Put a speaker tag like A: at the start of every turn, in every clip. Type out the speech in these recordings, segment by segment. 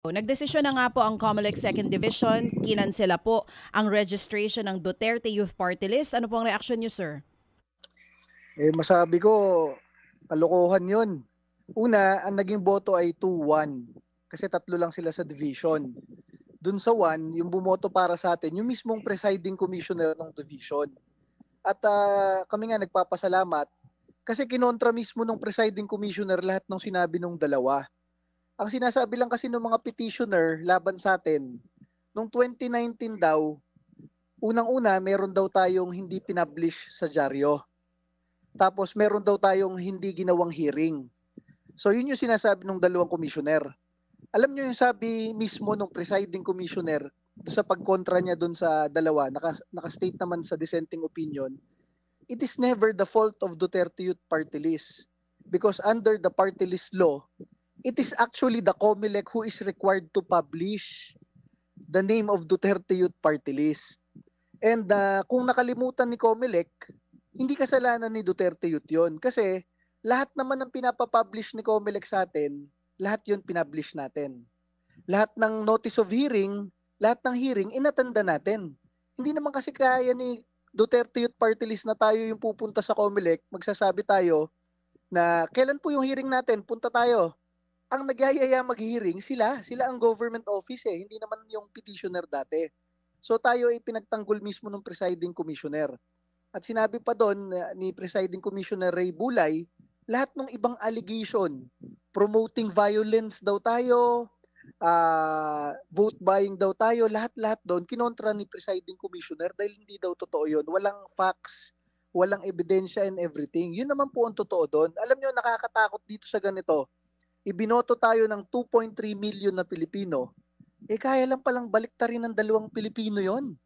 A: Nagdesisyon na nga po ang COMELEC Second Division, kinansela po ang registration ng Duterte Youth Party List. Ano po ang reaction niyo, sir?
B: Masabi ko, kalokohan yun. Una, ang naging boto ay 2-1 kasi tatlo lang sila sa division. Dun sa 1, yung bumoto para sa atin, yung mismong presiding commissioner ng division. At kami nga nagpapasalamat kasi kinontra mismo ng presiding commissioner lahat ng sinabi ng dalawa. Ang sinasabi lang kasi ng mga petitioner laban sa atin, nung 2019 daw, unang-una meron daw tayong hindi pinablish sa dyaryo. Tapos meron daw tayong hindi ginawang hearing. So yun yung sinasabi ng dalawang commissioner. Alam niyo yung sabi mismo ng presiding commissioner sa pagkontra niya dun sa dalawa, naka-state naman sa dissenting opinion, it is never the fault of Duterte Youth Party List. Because under the party list law, it is actually the COMELEC who is required to publish the name of Duterte Youth Party List. And kung nakalimutan ni COMELEC, hindi kasalanan ni Duterte Youth yun. Kasi lahat naman ng pinapapublish ni COMELEC sa atin, lahat yun pinablish natin. Lahat ng notice of hearing, lahat ng hearing, inatanda natin. Hindi naman kasi kaya ni Duterte Youth Party List na tayo yung pupunta sa COMELEC, magsasabi tayo na kailan po yung hearing natin, punta tayo. Ang nagyayaya mag-hearing, sila ang government office hindi naman yung petitioner dati. So tayo ay pinagtanggol mismo ng presiding commissioner. At sinabi pa doon ni Presiding Commissioner Ray Bulay, lahat ng ibang allegation, promoting violence daw tayo, vote buying daw tayo, lahat-lahat doon, kinontra ni Presiding Commissioner dahil hindi daw totoo yun. Walang facts, walang ebidensya and everything. Yun naman po ang totoo doon. Alam nyo, nakakatakot dito sa ganito. Ibinoto tayo ng 2.3 million na Pilipino. Kaya lang palang baliktarin ng dalawang Pilipino yon,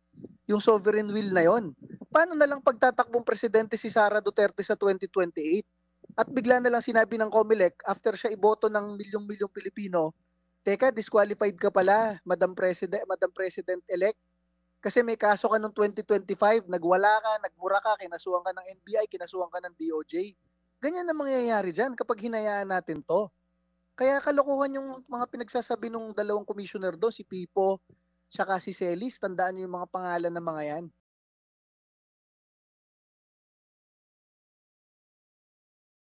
B: yung sovereign will na yon. Paano na lang pagtatakbong presidente si Sara Duterte sa 2028? At bigla na lang sinabi ng COMELEC, after siya iboto ng milyong-milyong Pilipino, teka, disqualified ka pala, Madam President-elect, kasi may kaso ka noong 2025, nagwala ka, nagmura ka, kinasuhan ka ng NBI, kinasuhan ka ng DOJ. Ganyan na mangyayari dyan kapag hinayaan natin to. Kaya kalokohan yung mga pinagsasabi ng dalawang commissioner do, si Pipo, saka si Celis, tandaan niyo yung mga pangalan ng mga yan.